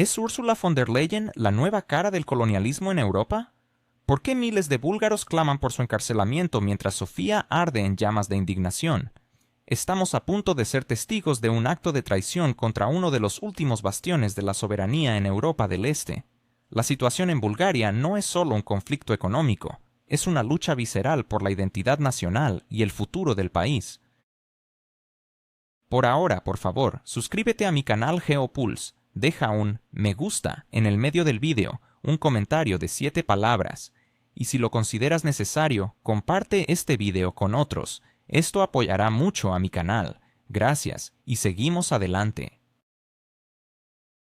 ¿Es Ursula von der Leyen la nueva cara del colonialismo en Europa? ¿Por qué miles de búlgaros claman por su encarcelamiento mientras Sofía arde en llamas de indignación? Estamos a punto de ser testigos de un acto de traición contra uno de los últimos bastiones de la soberanía en Europa del Este. La situación en Bulgaria no es solo un conflicto económico, es una lucha visceral por la identidad nacional y el futuro del país. Por ahora, por favor, suscríbete a mi canal GeoPulse, deja un me gusta en el medio del vídeo, un comentario de 7 palabras, y si lo consideras necesario, comparte este vídeo con otros. Esto apoyará mucho a mi canal. Gracias, y seguimos adelante.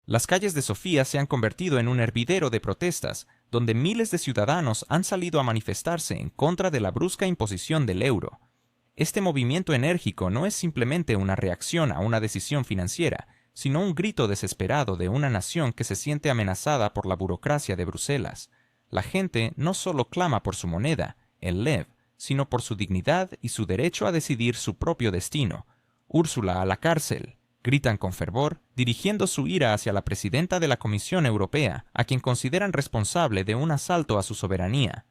Las calles de Sofía se han convertido en un hervidero de protestas, donde miles de ciudadanos han salido a manifestarse en contra de la brusca imposición del euro. Este movimiento enérgico no es simplemente una reacción a una decisión financiera, sino un grito desesperado de una nación que se siente amenazada por la burocracia de Bruselas. La gente no solo clama por su moneda, el lev, sino por su dignidad y su derecho a decidir su propio destino. Úrsula a la cárcel, gritan con fervor, dirigiendo su ira hacia la presidenta de la Comisión Europea, a quien consideran responsable de un asalto a su soberanía.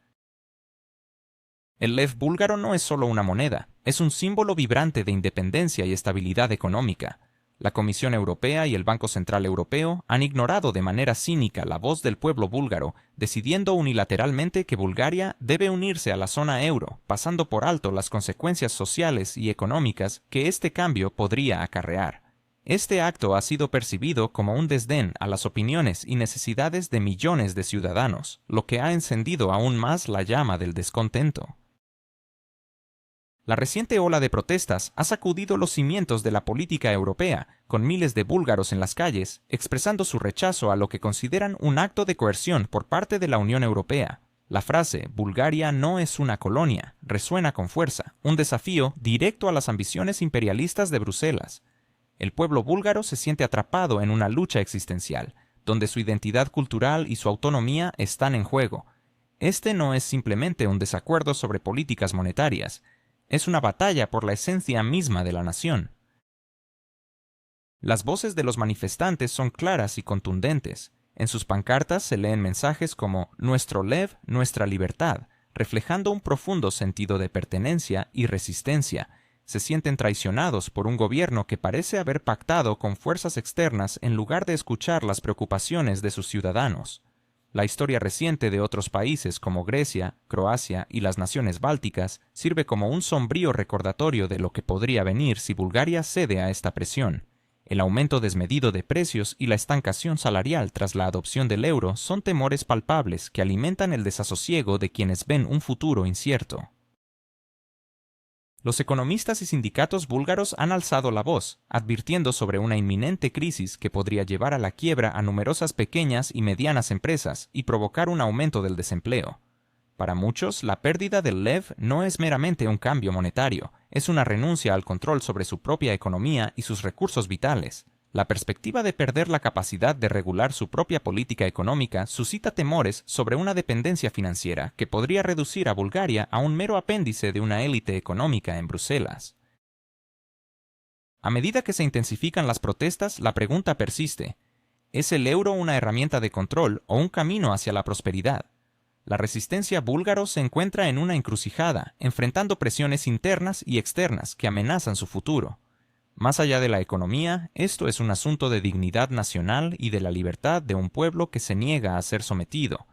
El lev búlgaro no es solo una moneda, es un símbolo vibrante de independencia y estabilidad económica. La Comisión Europea y el Banco Central Europeo han ignorado de manera cínica la voz del pueblo búlgaro, decidiendo unilateralmente que Bulgaria debe unirse a la zona euro, pasando por alto las consecuencias sociales y económicas que este cambio podría acarrear. Este acto ha sido percibido como un desdén a las opiniones y necesidades de millones de ciudadanos, lo que ha encendido aún más la llama del descontento. La reciente ola de protestas ha sacudido los cimientos de la política europea, con miles de búlgaros en las calles, expresando su rechazo a lo que consideran un acto de coerción por parte de la Unión Europea. La frase «Bulgaria no es una colonia» resuena con fuerza, un desafío directo a las ambiciones imperialistas de Bruselas. El pueblo búlgaro se siente atrapado en una lucha existencial, donde su identidad cultural y su autonomía están en juego. Este no es simplemente un desacuerdo sobre políticas monetarias, es una batalla por la esencia misma de la nación. Las voces de los manifestantes son claras y contundentes. En sus pancartas se leen mensajes como «Nuestro lev, nuestra libertad», reflejando un profundo sentido de pertenencia y resistencia. Se sienten traicionados por un gobierno que parece haber pactado con fuerzas externas en lugar de escuchar las preocupaciones de sus ciudadanos. La historia reciente de otros países como Grecia, Croacia y las naciones bálticas sirve como un sombrío recordatorio de lo que podría venir si Bulgaria cede a esta presión. El aumento desmedido de precios y la estancación salarial tras la adopción del euro son temores palpables que alimentan el desasosiego de quienes ven un futuro incierto. Los economistas y sindicatos búlgaros han alzado la voz, advirtiendo sobre una inminente crisis que podría llevar a la quiebra a numerosas pequeñas y medianas empresas y provocar un aumento del desempleo. Para muchos, la pérdida del lev no es meramente un cambio monetario, es una renuncia al control sobre su propia economía y sus recursos vitales. La perspectiva de perder la capacidad de regular su propia política económica suscita temores sobre una dependencia financiera que podría reducir a Bulgaria a un mero apéndice de una élite económica en Bruselas. A medida que se intensifican las protestas, la pregunta persiste: ¿es el euro una herramienta de control o un camino hacia la prosperidad? La resistencia búlgaro se encuentra en una encrucijada, enfrentando presiones internas y externas que amenazan su futuro. Más allá de la economía, esto es un asunto de dignidad nacional y de la libertad de un pueblo que se niega a ser sometido.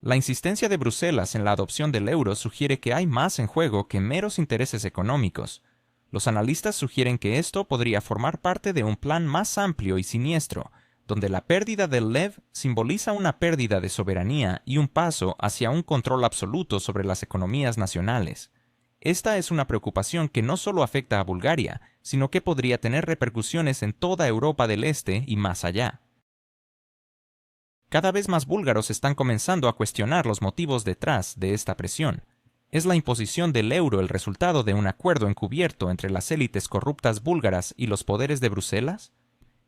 La insistencia de Bruselas en la adopción del euro sugiere que hay más en juego que meros intereses económicos. Los analistas sugieren que esto podría formar parte de un plan más amplio y siniestro, donde la pérdida del lev simboliza una pérdida de soberanía y un paso hacia un control absoluto sobre las economías nacionales. Esta es una preocupación que no solo afecta a Bulgaria, sino que podría tener repercusiones en toda Europa del Este y más allá. Cada vez más búlgaros están comenzando a cuestionar los motivos detrás de esta presión. ¿Es la imposición del euro el resultado de un acuerdo encubierto entre las élites corruptas búlgaras y los poderes de Bruselas?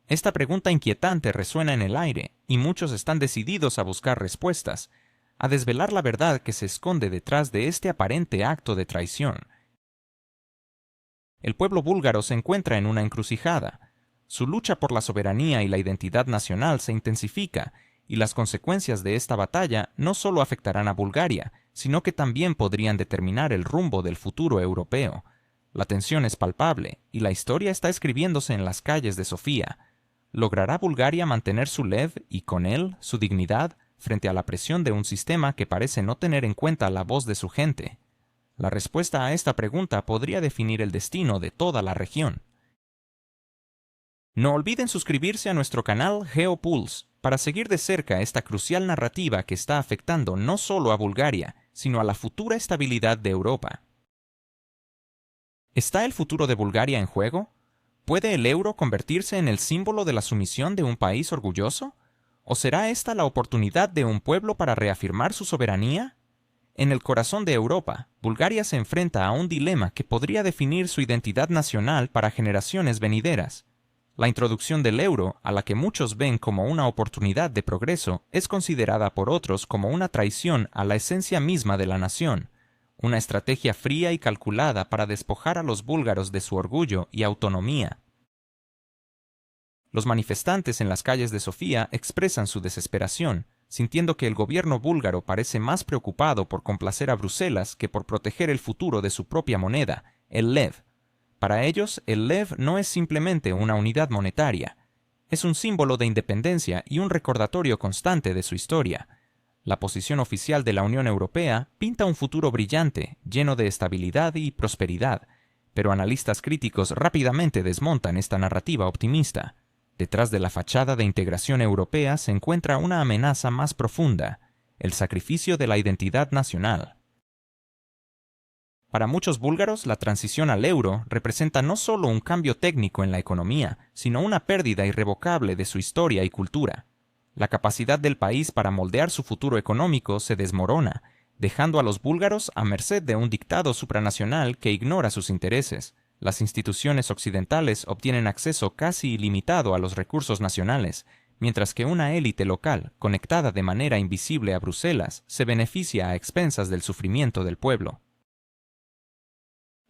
Esta pregunta inquietante resuena en el aire, y muchos están decididos a buscar respuestas, a desvelar la verdad que se esconde detrás de este aparente acto de traición. El pueblo búlgaro se encuentra en una encrucijada. Su lucha por la soberanía y la identidad nacional se intensifica, y las consecuencias de esta batalla no solo afectarán a Bulgaria, sino que también podrían determinar el rumbo del futuro europeo. La tensión es palpable, y la historia está escribiéndose en las calles de Sofía. ¿Logrará Bulgaria mantener su lev y, con él, su dignidad, frente a la presión de un sistema que parece no tener en cuenta la voz de su gente? La respuesta a esta pregunta podría definir el destino de toda la región. No olviden suscribirse a nuestro canal GeoPulse para seguir de cerca esta crucial narrativa que está afectando no solo a Bulgaria, sino a la futura estabilidad de Europa. ¿Está el futuro de Bulgaria en juego? ¿Puede el euro convertirse en el símbolo de la sumisión de un país orgulloso? ¿O será esta la oportunidad de un pueblo para reafirmar su soberanía? En el corazón de Europa, Bulgaria se enfrenta a un dilema que podría definir su identidad nacional para generaciones venideras. La introducción del euro, a la que muchos ven como una oportunidad de progreso, es considerada por otros como una traición a la esencia misma de la nación, una estrategia fría y calculada para despojar a los búlgaros de su orgullo y autonomía. Los manifestantes en las calles de Sofía expresan su desesperación, sintiendo que el gobierno búlgaro parece más preocupado por complacer a Bruselas que por proteger el futuro de su propia moneda, el lev. Para ellos, el lev no es simplemente una unidad monetaria, es un símbolo de independencia y un recordatorio constante de su historia. La posición oficial de la Unión Europea pinta un futuro brillante, lleno de estabilidad y prosperidad, pero analistas críticos rápidamente desmontan esta narrativa optimista. Detrás de la fachada de integración europea se encuentra una amenaza más profunda, el sacrificio de la identidad nacional. Para muchos búlgaros, la transición al euro representa no solo un cambio técnico en la economía, sino una pérdida irrevocable de su historia y cultura. La capacidad del país para moldear su futuro económico se desmorona, dejando a los búlgaros a merced de un dictado supranacional que ignora sus intereses. Las instituciones occidentales obtienen acceso casi ilimitado a los recursos nacionales, mientras que una élite local, conectada de manera invisible a Bruselas, se beneficia a expensas del sufrimiento del pueblo.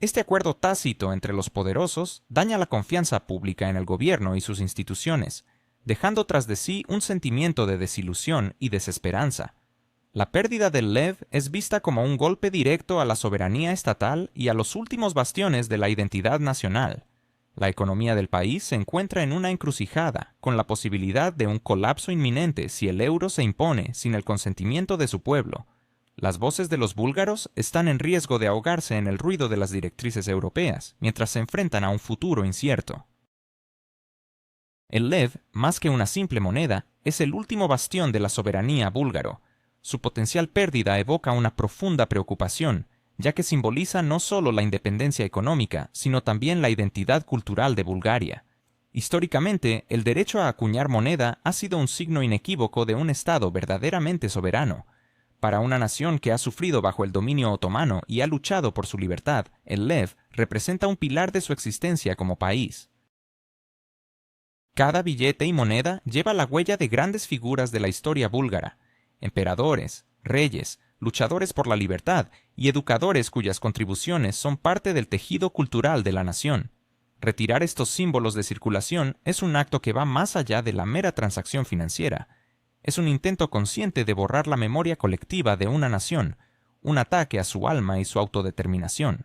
Este acuerdo tácito entre los poderosos daña la confianza pública en el gobierno y sus instituciones, dejando tras de sí un sentimiento de desilusión y desesperanza. La pérdida del lev es vista como un golpe directo a la soberanía estatal y a los últimos bastiones de la identidad nacional. La economía del país se encuentra en una encrucijada, con la posibilidad de un colapso inminente si el euro se impone sin el consentimiento de su pueblo. Las voces de los búlgaros están en riesgo de ahogarse en el ruido de las directrices europeas, mientras se enfrentan a un futuro incierto. El lev, más que una simple moneda, es el último bastión de la soberanía búlgaro. Su potencial pérdida evoca una profunda preocupación, ya que simboliza no solo la independencia económica, sino también la identidad cultural de Bulgaria. Históricamente, el derecho a acuñar moneda ha sido un signo inequívoco de un Estado verdaderamente soberano. Para una nación que ha sufrido bajo el dominio otomano y ha luchado por su libertad, el lev representa un pilar de su existencia como país. Cada billete y moneda lleva la huella de grandes figuras de la historia búlgara, emperadores, reyes, luchadores por la libertad y educadores cuyas contribuciones son parte del tejido cultural de la nación. Retirar estos símbolos de circulación es un acto que va más allá de la mera transacción financiera. Es un intento consciente de borrar la memoria colectiva de una nación, un ataque a su alma y su autodeterminación.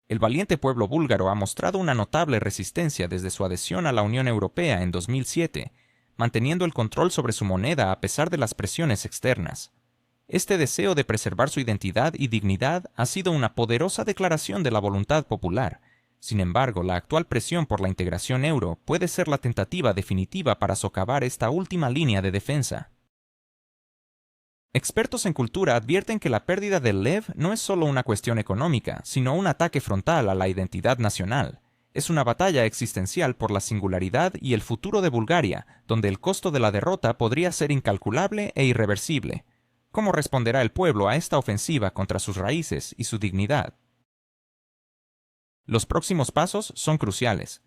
El valiente pueblo búlgaro ha mostrado una notable resistencia desde su adhesión a la Unión Europea en 2007, manteniendo el control sobre su moneda a pesar de las presiones externas. Este deseo de preservar su identidad y dignidad ha sido una poderosa declaración de la voluntad popular. Sin embargo, la actual presión por la integración euro puede ser la tentativa definitiva para socavar esta última línea de defensa. Expertos en cultura advierten que la pérdida del lev no es solo una cuestión económica, sino un ataque frontal a la identidad nacional. Es una batalla existencial por la singularidad y el futuro de Bulgaria, donde el costo de la derrota podría ser incalculable e irreversible. ¿Cómo responderá el pueblo a esta ofensiva contra sus raíces y su dignidad? Los próximos pasos son cruciales.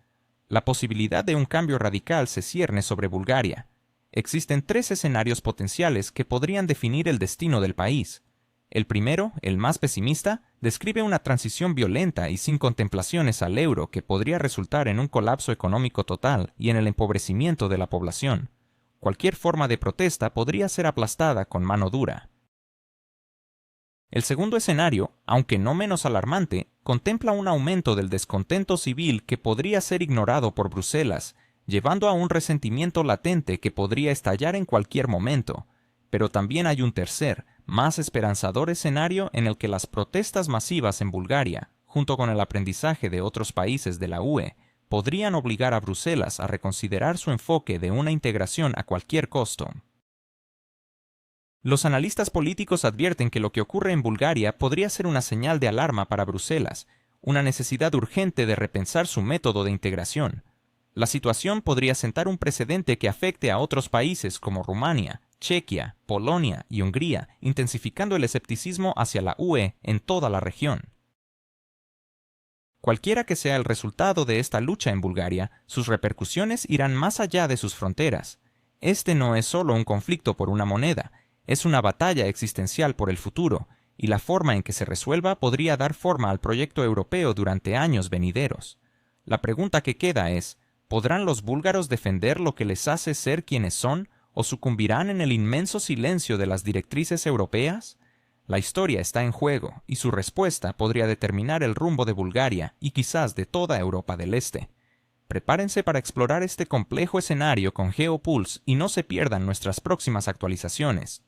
La posibilidad de un cambio radical se cierne sobre Bulgaria. Existen 3 escenarios potenciales que podrían definir el destino del país. El primero, el más pesimista, describe una transición violenta y sin contemplaciones al euro que podría resultar en un colapso económico total y en el empobrecimiento de la población. Cualquier forma de protesta podría ser aplastada con mano dura. El segundo escenario, aunque no menos alarmante, contempla un aumento del descontento civil que podría ser ignorado por Bruselas, llevando a un resentimiento latente que podría estallar en cualquier momento. Pero también hay un tercer, más esperanzador escenario en el que las protestas masivas en Bulgaria, junto con el aprendizaje de otros países de la UE, podrían obligar a Bruselas a reconsiderar su enfoque de una integración a cualquier costo. Los analistas políticos advierten que lo que ocurre en Bulgaria podría ser una señal de alarma para Bruselas, una necesidad urgente de repensar su método de integración. La situación podría sentar un precedente que afecte a otros países como Rumania, Chequia, Polonia y Hungría, intensificando el escepticismo hacia la UE en toda la región. Cualquiera que sea el resultado de esta lucha en Bulgaria, sus repercusiones irán más allá de sus fronteras. Este no es solo un conflicto por una moneda, es una batalla existencial por el futuro, y la forma en que se resuelva podría dar forma al proyecto europeo durante años venideros. La pregunta que queda es, ¿podrán los búlgaros defender lo que les hace ser quienes son, o sucumbirán en el inmenso silencio de las directrices europeas? La historia está en juego, y su respuesta podría determinar el rumbo de Bulgaria y quizás de toda Europa del Este. Prepárense para explorar este complejo escenario con GeoPulse y no se pierdan nuestras próximas actualizaciones.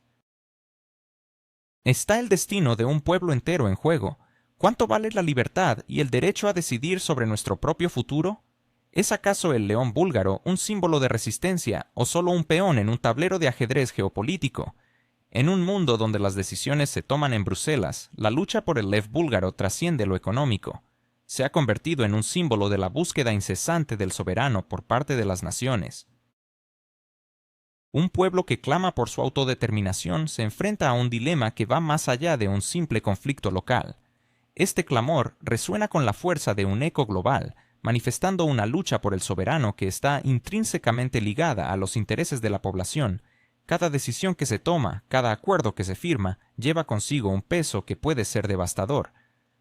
¿Está el destino de un pueblo entero en juego? ¿Cuánto vale la libertad y el derecho a decidir sobre nuestro propio futuro? ¿Es acaso el león búlgaro un símbolo de resistencia o solo un peón en un tablero de ajedrez geopolítico? En un mundo donde las decisiones se toman en Bruselas, la lucha por el lev búlgaro trasciende lo económico. Se ha convertido en un símbolo de la búsqueda incesante del soberano por parte de las naciones. Un pueblo que clama por su autodeterminación se enfrenta a un dilema que va más allá de un simple conflicto local. Este clamor resuena con la fuerza de un eco global, manifestando una lucha por el soberano que está intrínsecamente ligada a los intereses de la población. Cada decisión que se toma, cada acuerdo que se firma, lleva consigo un peso que puede ser devastador.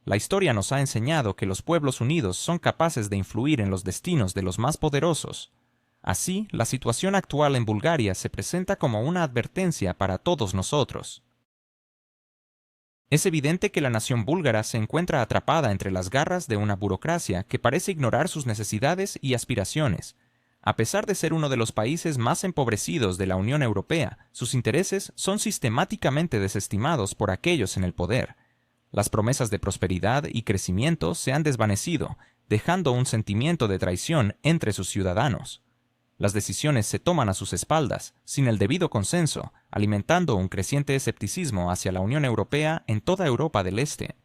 La historia nos ha enseñado que los pueblos unidos son capaces de influir en los destinos de los más poderosos. Así, la situación actual en Bulgaria se presenta como una advertencia para todos nosotros. Es evidente que la nación búlgara se encuentra atrapada entre las garras de una burocracia que parece ignorar sus necesidades y aspiraciones. A pesar de ser uno de los países más empobrecidos de la Unión Europea, sus intereses son sistemáticamente desestimados por aquellos en el poder. Las promesas de prosperidad y crecimiento se han desvanecido, dejando un sentimiento de traición entre sus ciudadanos. Las decisiones se toman a sus espaldas, sin el debido consenso, alimentando un creciente escepticismo hacia la Unión Europea en toda Europa del Este.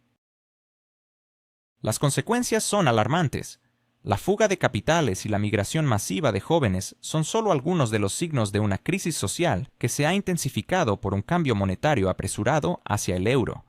Las consecuencias son alarmantes. La fuga de capitales y la migración masiva de jóvenes son solo algunos de los signos de una crisis social que se ha intensificado por un cambio monetario apresurado hacia el euro.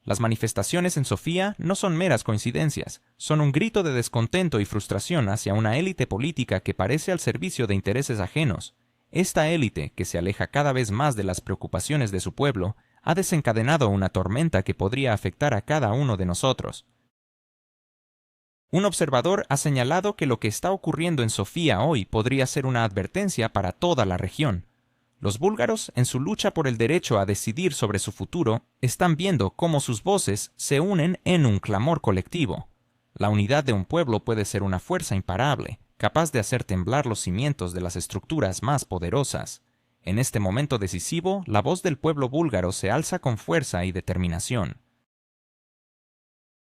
Las manifestaciones en Sofía no son meras coincidencias, son un grito de descontento y frustración hacia una élite política que parece al servicio de intereses ajenos. Esta élite, que se aleja cada vez más de las preocupaciones de su pueblo, ha desencadenado una tormenta que podría afectar a cada uno de nosotros. Un observador ha señalado que lo que está ocurriendo en Sofía hoy podría ser una advertencia para toda la región. Los búlgaros, en su lucha por el derecho a decidir sobre su futuro, están viendo cómo sus voces se unen en un clamor colectivo. La unidad de un pueblo puede ser una fuerza imparable, capaz de hacer temblar los cimientos de las estructuras más poderosas. En este momento decisivo, la voz del pueblo búlgaro se alza con fuerza y determinación.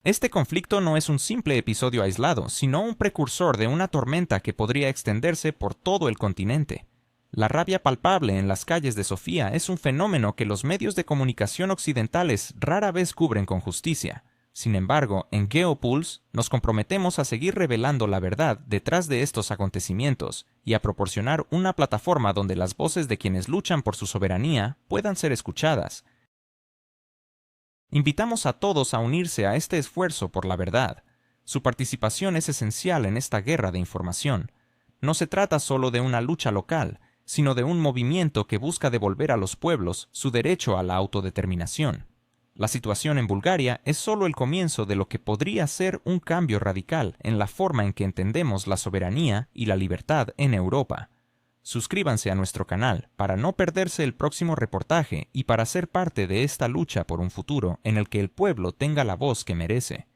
Este conflicto no es un simple episodio aislado, sino un precursor de una tormenta que podría extenderse por todo el continente. La rabia palpable en las calles de Sofía es un fenómeno que los medios de comunicación occidentales rara vez cubren con justicia. Sin embargo, en GeoPulse nos comprometemos a seguir revelando la verdad detrás de estos acontecimientos y a proporcionar una plataforma donde las voces de quienes luchan por su soberanía puedan ser escuchadas. Invitamos a todos a unirse a este esfuerzo por la verdad. Su participación es esencial en esta guerra de información. No se trata solo de una lucha local, sino de un movimiento que busca devolver a los pueblos su derecho a la autodeterminación. La situación en Bulgaria es solo el comienzo de lo que podría ser un cambio radical en la forma en que entendemos la soberanía y la libertad en Europa. Suscríbanse a nuestro canal para no perderse el próximo reportaje y para ser parte de esta lucha por un futuro en el que el pueblo tenga la voz que merece.